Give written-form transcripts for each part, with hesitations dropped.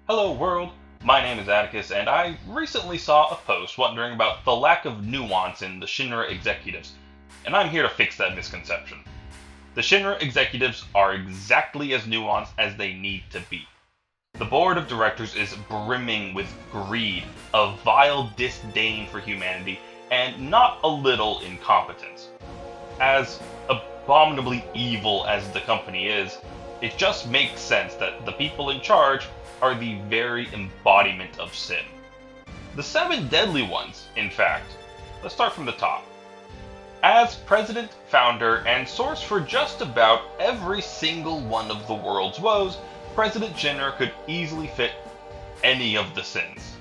Hello world, my name is Atticus, and I recently saw a post wondering about the lack of nuance in the Shinra executives, and I'm here to fix that misconception. The Shinra executives are exactly as nuanced as they need to be. The board of directors is brimming with greed, a vile disdain for humanity, and not a little incompetence. As abominably evil as the company is, it just makes sense that the people in charge are the very embodiment of sin. The seven deadly ones, in fact. Let's start from the top. As president, founder, and source for just about every single one of the world's woes, President Shinra could easily fit any of the sins.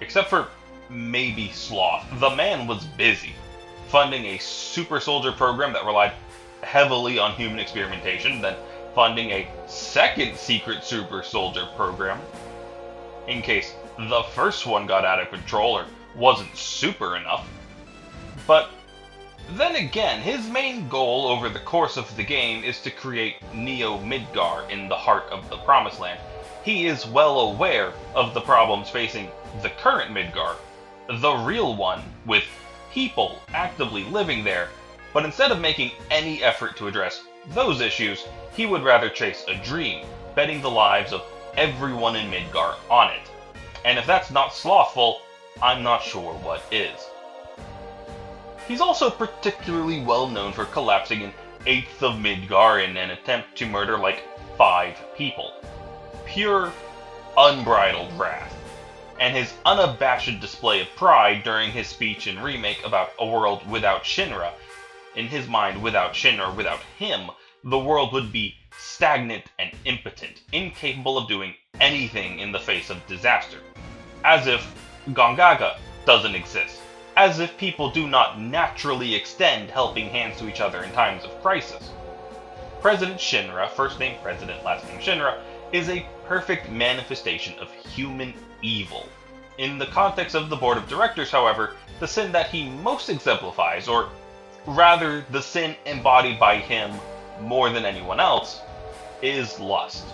Except for maybe sloth. The man was busy, funding a super soldier program that relied heavily on human experimentation, then funding a second secret super soldier program, in case the first one got out of control or wasn't super enough. But then again, his main goal over the course of the game is to create Neo Midgar in the heart of the Promised Land. He is well aware of the problems facing the current Midgar, the real one, with people actively living there, but instead of making any effort to address those issues, he would rather chase a dream, betting the lives of everyone in Midgar on it. And if that's not slothful, I'm not sure what is. He's also particularly well known for collapsing an eighth of Midgar in an attempt to murder like 5 people. Pure, unbridled wrath. And his unabashed display of pride during his speech and remake about a world without Shinra. In his mind, without Shinra, without him, the world would be stagnant and impotent, incapable of doing anything in the face of disaster. As if Gongaga doesn't exist. As if people do not naturally extend helping hands to each other in times of crisis. President Shinra, first name President, last name Shinra, is a perfect manifestation of human evil. In the context of the board of directors, however, the sin that he most exemplifies, or rather the sin embodied by him more than anyone else, is lust.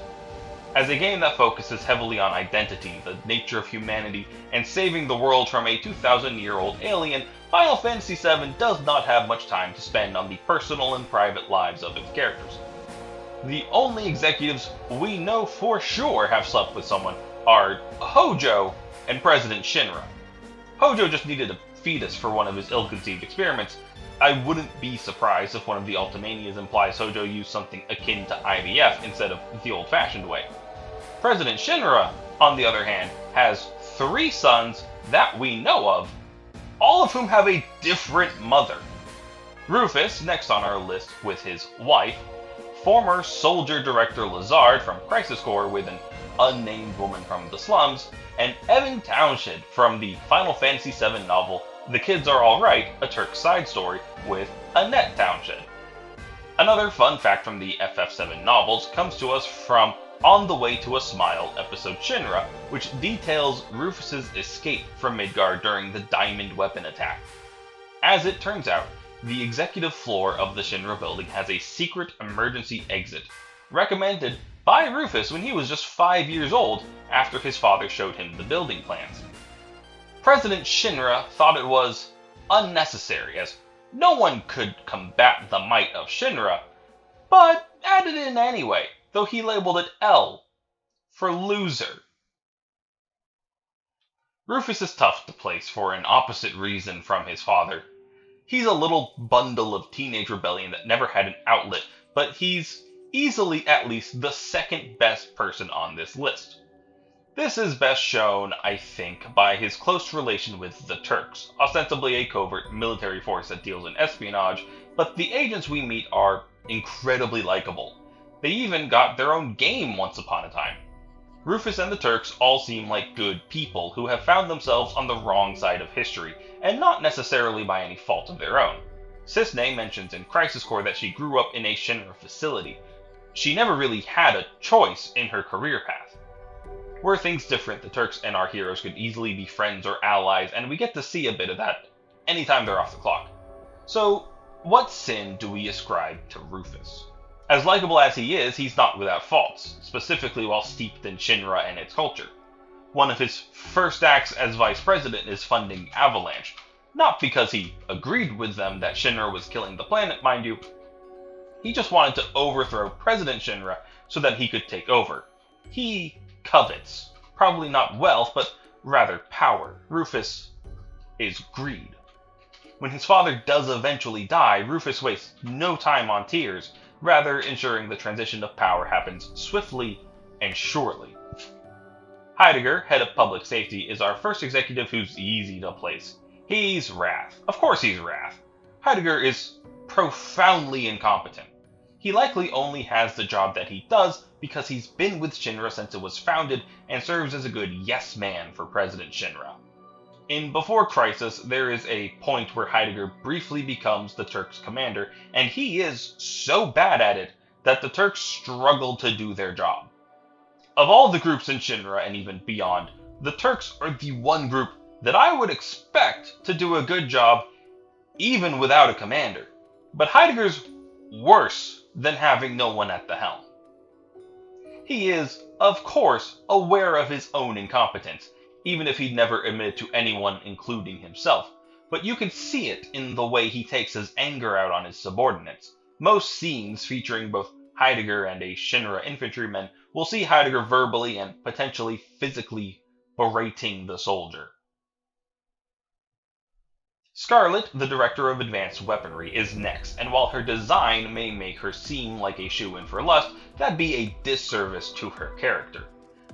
As a game that focuses heavily on identity, the nature of humanity, and saving the world from a 2,000-year-old alien, Final Fantasy VII does not have much time to spend on the personal and private lives of its characters. The only executives we know for sure have slept with someone are Hojo and President Shinra. Hojo just needed a fetus for one of his ill-conceived experiments. I wouldn't be surprised if one of the Ultimanias implies Hojo used something akin to IVF instead of the old-fashioned way. President Shinra, on the other hand, has 3 sons that we know of, all of whom have a different mother. Rufus, next on our list with his wife, former soldier director Lazard from Crisis Core with an unnamed woman from the slums, and Evan Townshend from the Final Fantasy VII novel The Kids Are Alright, a Turk side story with Annette Townshend. Another fun fact from the FF7 novels comes to us from On the Way to a Smile episode Shinra, which details Rufus's escape from Midgar during the diamond weapon attack. As it turns out, the executive floor of the Shinra building has a secret emergency exit, recommended by Rufus when he was just 5 years old after his father showed him the building plans. President Shinra thought it was unnecessary, as no one could combat the might of Shinra, but added in anyway, though he labeled it L for loser. Rufus is tough to place for an opposite reason from his father. He's a little bundle of teenage rebellion that never had an outlet, but he's easily at least the second best person on this list. This is best shown, I think, by his close relation with the Turks, ostensibly a covert military force that deals in espionage, but the agents we meet are incredibly likable. They even got their own game once upon a time. Rufus and the Turks all seem like good people who have found themselves on the wrong side of history, and not necessarily by any fault of their own. Cisne mentions in Crisis Core that she grew up in a Shinra facility. She never really had a choice in her career path. Were things different, the Turks and our heroes could easily be friends or allies, and we get to see a bit of that anytime they're off the clock. So, what sin do we ascribe to Rufus? As likable as he is, he's not without faults, specifically while steeped in Shinra and its culture. One of his first acts as vice president is funding Avalanche. Not because he agreed with them that Shinra was killing the planet, mind you. He just wanted to overthrow President Shinra so that he could take over. He covets, probably not wealth, but rather power. Rufus is greed. When his father does eventually die, Rufus wastes no time on tears, rather ensuring the transition of power happens swiftly and surely. Heidegger, head of public safety, is our first executive who's easy to place. He's Wrath. Of course he's Wrath. Heidegger is profoundly incompetent. He likely only has the job that he does because he's been with Shinra since it was founded and serves as a good yes man for President Shinra. In Before Crisis, there is a point where Heidegger briefly becomes the Turks' commander, and he is so bad at it that the Turks struggle to do their job. Of all the groups in Shinra and even beyond, the Turks are the one group that I would expect to do a good job even without a commander. But Heidegger's worse than having no one at the helm. He is, of course, aware of his own incompetence, even if he'd never admitted to anyone, including himself. But you can see it in the way he takes his anger out on his subordinates. Most scenes featuring both Heidegger and a Shinra infantryman will see Heidegger verbally and potentially physically berating the soldier. Scarlet, the director of advanced weaponry, is next, and while her design may make her seem like a shoo-in for lust, that'd be a disservice to her character.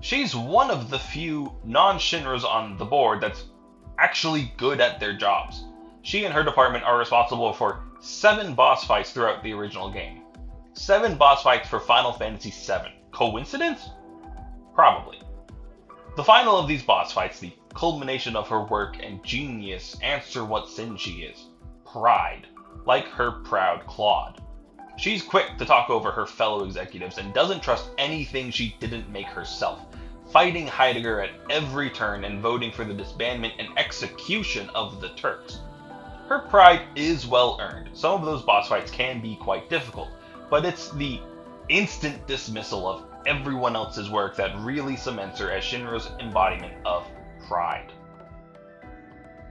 She's one of the few non-Shinras on the board that's actually good at their jobs. She and her department are responsible for 7 boss fights throughout the original game. 7 boss fights for Final Fantasy VII. Coincidence? Probably. The final of these boss fights, the culmination of her work and genius, answer what sin she is. Pride. Like her proud Claude. She's quick to talk over her fellow executives and doesn't trust anything she didn't make herself, fighting Heidegger at every turn and voting for the disbandment and execution of the Turks. Her pride is well earned. Some of those boss fights can be quite difficult, but it's the instant dismissal of everyone else's work that really cements her as Shinra's embodiment of pride.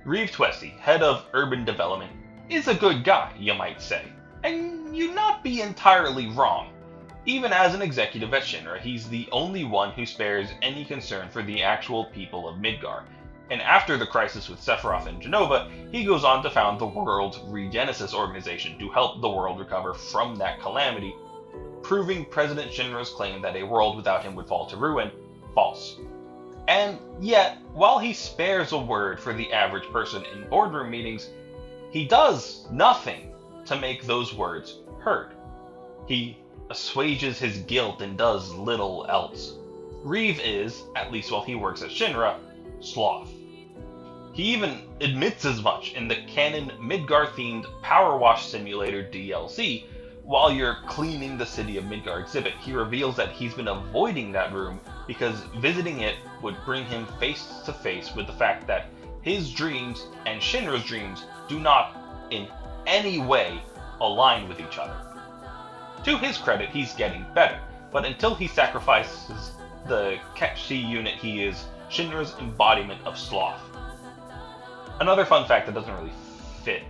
Reeve Twesty, head of urban development, is a good guy, you might say. And you'd not be entirely wrong. Even as an executive at Shinra, he's the only one who spares any concern for the actual people of Midgar. And after the crisis with Sephiroth and Genova, he goes on to found the World Regenesis organization to help the world recover from that calamity, proving President Shinra's claim that a world without him would fall to ruin false. And yet, while he spares a word for the average person in boardroom meetings, he does nothing to make those words heard. He assuages his guilt and does little else. Reeve is, at least while he works at Shinra, sloth. He even admits as much in the canon Midgar-themed Power Wash Simulator DLC. While you're cleaning the City of Midgar exhibit, he reveals that he's been avoiding that room because visiting it would bring him face to face with the fact that his dreams and Shinra's dreams do not, in any way, align with each other. To his credit, he's getting better, but until he sacrifices the Ketchi unit, he is Shinra's embodiment of sloth. Another fun fact that doesn't really fit.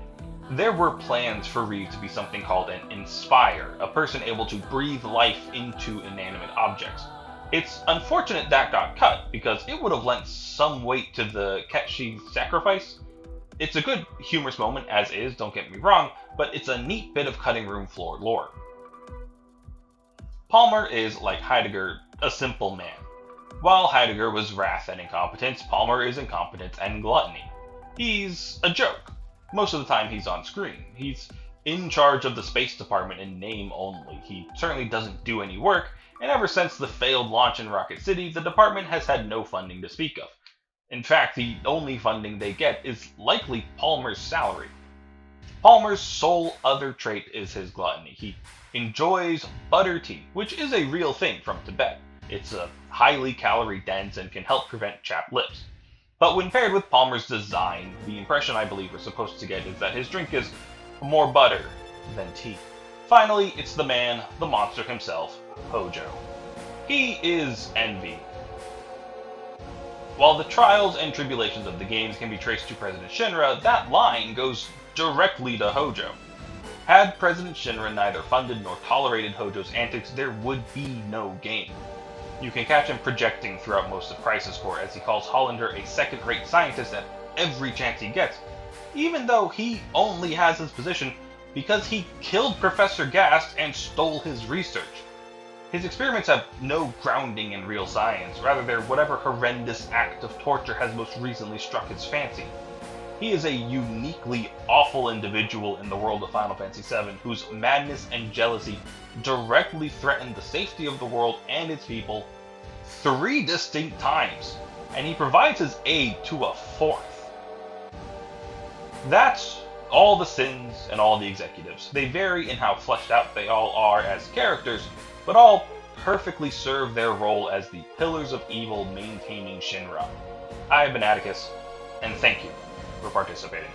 There were plans for Reeve to be something called an Inspire, a person able to breathe life into inanimate objects. It's unfortunate that got cut, because it would have lent some weight to the Ketchi sacrifice. It's a good humorous moment as is, don't get me wrong, but it's a neat bit of cutting room floor lore. Palmer is, like Heidegger, a simple man. While Heidegger was wrath and incompetence, Palmer is incompetence and gluttony. He's a joke. Most of the time he's on screen. He's in charge of the space department in name only. He certainly doesn't do any work, and ever since the failed launch in Rocket City, the department has had no funding to speak of. In fact, the only funding they get is likely Palmer's salary. Palmer's sole other trait is his gluttony. He enjoys butter tea, which is a real thing from Tibet. It's a highly calorie dense and can help prevent chapped lips. But when paired with Palmer's design, the impression I believe we're supposed to get is that his drink is more butter than tea. Finally, it's the man, the monster himself, Hojo. He is envy. While the trials and tribulations of the games can be traced to President Shinra, that line goes directly to Hojo. Had President Shinra neither funded nor tolerated Hojo's antics, there would be no game. You can catch him projecting throughout most of Crisis Core as he calls Hollander a second-rate scientist at every chance he gets, even though he only has his position because he killed Professor Gast and stole his research. His experiments have no grounding in real science, rather they're whatever horrendous act of torture has most recently struck his fancy. He is a uniquely awful individual in the world of Final Fantasy VII, whose madness and jealousy directly threaten the safety of the world and its people 3 distinct times, and he provides his aid to a 4th. That's all the sins and all the executives. They vary in how fleshed out they all are as characters, but all perfectly serve their role as the pillars of evil maintaining Shinra. I have been Atticus, and thank you for participating.